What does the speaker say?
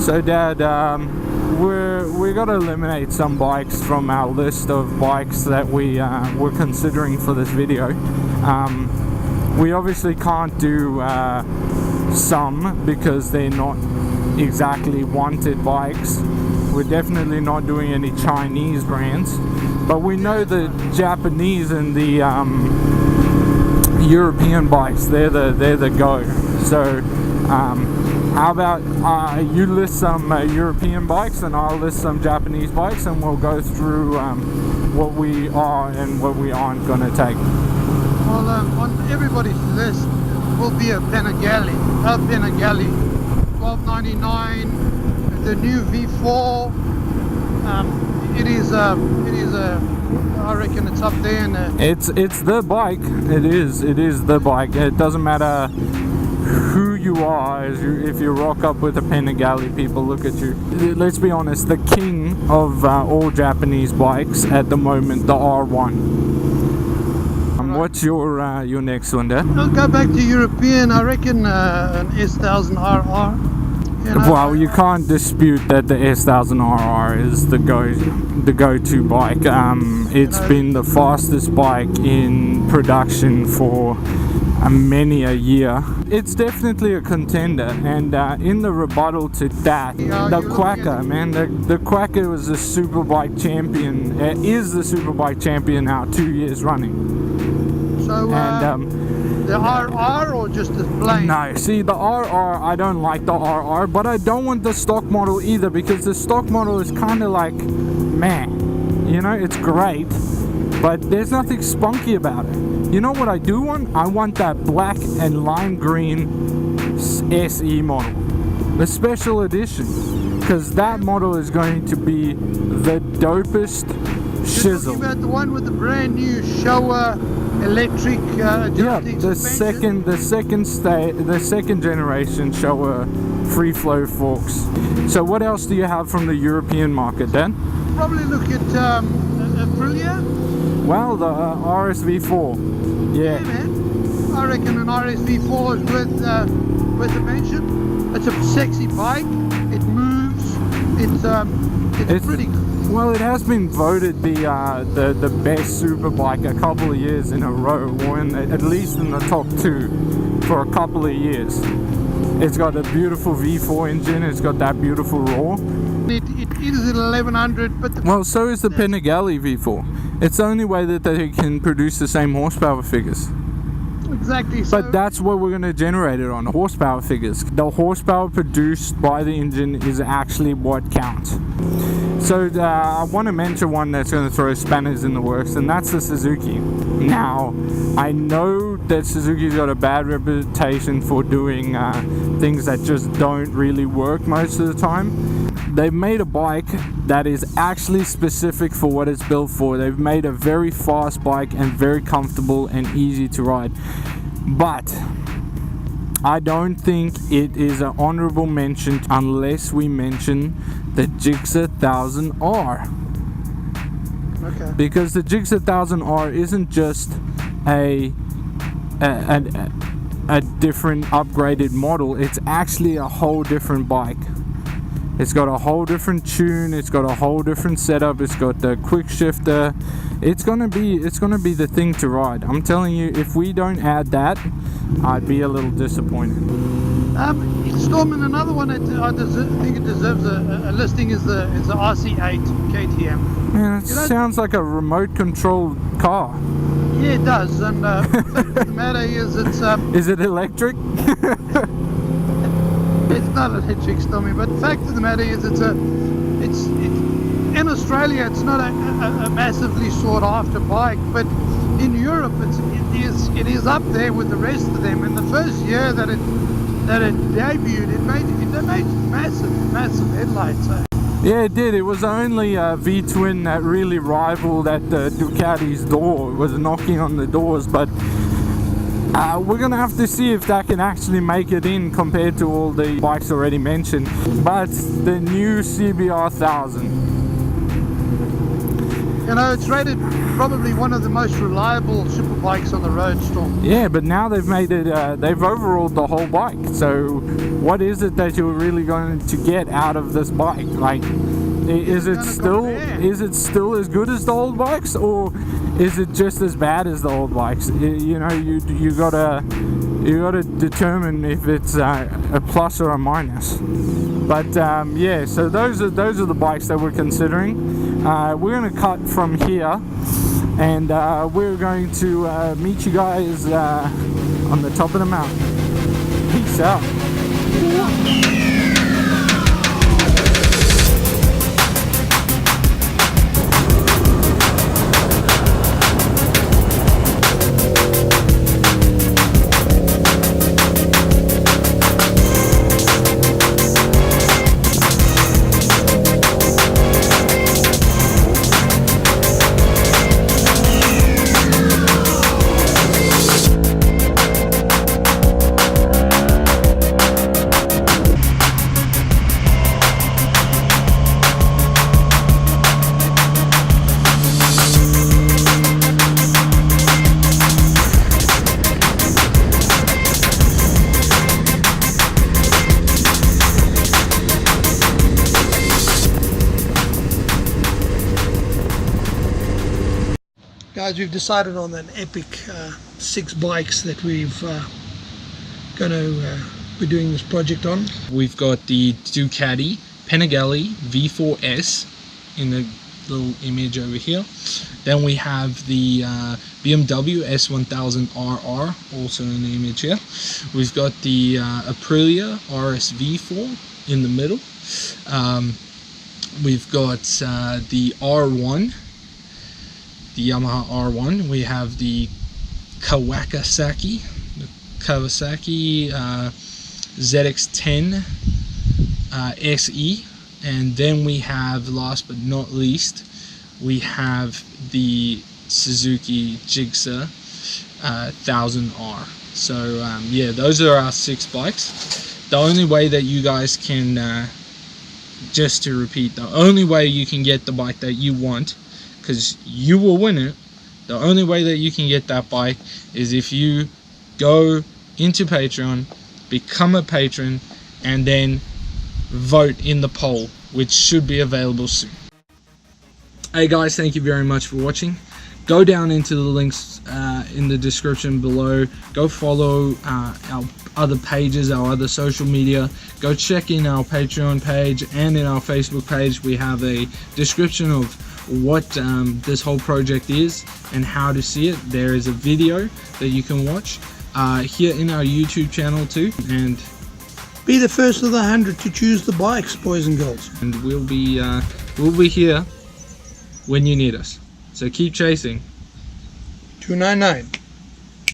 So Dad, we got to eliminate some bikes from our list of bikes that we're considering for this video. We obviously can't do some because they're not exactly wanted bikes. We're definitely not doing any Chinese brands, but we know the Japanese and the European bikes, they're the go. So how about you list some European bikes and I'll list some Japanese bikes, and we'll go through what we are and what we aren't going to take. Well, on everybody's list will be a Panigale, $12.99, the new V4. It is I reckon it's up there. And it's the bike. It is the bike. It doesn't matter who you are. If you rock up with a Panigale, people look at you. Let's be honest, the king of all Japanese bikes at the moment, the R1. What's your next one there? I'll go back to European. I reckon an S1000RR. You know? Well, you can't dispute that the S1000RR is the go-to bike. It's been the fastest bike in production for many a year. It's definitely a contender, and in the rebuttal to that, the Quacker, man, the Quacker was the superbike champion, is the superbike champion now 2 years running. So, the RR or just the plain? No, see, the RR, I don't like the RR, but I don't want the stock model either, because the stock model is kind of like, man, you know, it's great, but there's nothing spunky about it. You know what I do want? I want that black and lime green SE model, the special edition, because that model is going to be the dopest shizzle. You're talking about the one with the brand new Showa electric adjusting suspension? the second generation Showa free flow forks. So what else do you have from the European market then? Probably look at Aprilia. Well, the RSV4. Yeah, man. I reckon an RSV4 is worth a mention. It's a sexy bike. It moves. It's pretty good. Well, it has been voted the best super bike a couple of years in a row, or at least in the top 2 for a couple of years. It's got a beautiful V4 engine. It's got that beautiful roar. It is at 1100, but well, so is the Panigale V4. It's the only way that they can produce the same horsepower figures. Exactly. But that's what we're going to generate it on, horsepower figures. The horsepower produced by the engine is actually what counts. So I want to mention one that's going to throw spanners in the works, and that's the Suzuki. Now, I know that Suzuki's got a bad reputation for doing things that just don't really work most of the time. They've made a bike that is actually specific for what it's built for. They've made a very fast bike and very comfortable and easy to ride. But I don't think it is an honorable mention unless we mention the Gixxer 1000R. Okay. Because the Gixxer 1000R isn't just a different upgraded model. It's actually a whole different bike. It's got a whole different tune. It's got a whole different setup. It's got the quick shifter. It's gonna be the thing to ride. I'm telling you, if we don't add that, I'd be a little disappointed. Storm, another one that I think it deserves a listing is the RC8 KTM. Man, it sounds like a remote controlled car. Yeah, it does. And the fact of the matter is, it's is it electric? It's not electric, Stormy, but the fact of the matter is it's in Australia it's not a massively sought after bike, but in Europe it is up there with the rest of them. In the first year that it debuted, they made massive headlights. Yeah, it did. It was only V-twin that really rivaled at Ducati's door. It was knocking on the doors, but we're gonna have to see if that can actually make it in compared to all the bikes already mentioned. But the new CBR 1000. You know, it's rated probably one of the most reliable super bikes on the road still. Yeah, but now they've made it, they've overhauled the whole bike. So what is it that you're really going to get out of this bike? Like, is it still as good as the old bikes, or is it just as bad as the old bikes? You know, you gotta determine if it's a plus or a minus. But yeah, so those are the bikes that we're considering. We're going to cut from here, and we're going to meet you guys on the top of the mountain. Peace out. Guys, we've decided on an epic 6 bikes that we've we're doing this project on. We've got the Ducati Panigale V4S in the little image over here. Then we have the BMW S1000RR, also in the image here. We've got the Aprilia RS-V4 in the middle. We've got the R1, the Yamaha R1. We have the Kawasaki ZX10 SE, and then we have, last but not least, we have the Suzuki Gixxer 1000R. So yeah, those are our 6 bikes. The only way that you guys can, just to repeat, the only way you can get the bike that you want, because you will win it, the only way that you can get that bike is if you go into Patreon, become a patron, and then vote in the poll, which should be available soon. Hey guys, thank you very much for watching. Go down into the links in the description below. Go follow our other pages, our other social media. Go check in our Patreon page and in our Facebook page. We have a description of what this whole project is and how to see it. There is a video that you can watch here in our YouTube channel too, and Be the first of the 100 to choose the bikes, boys and girls. and we'll be here when you need us. So keep chasing. 299.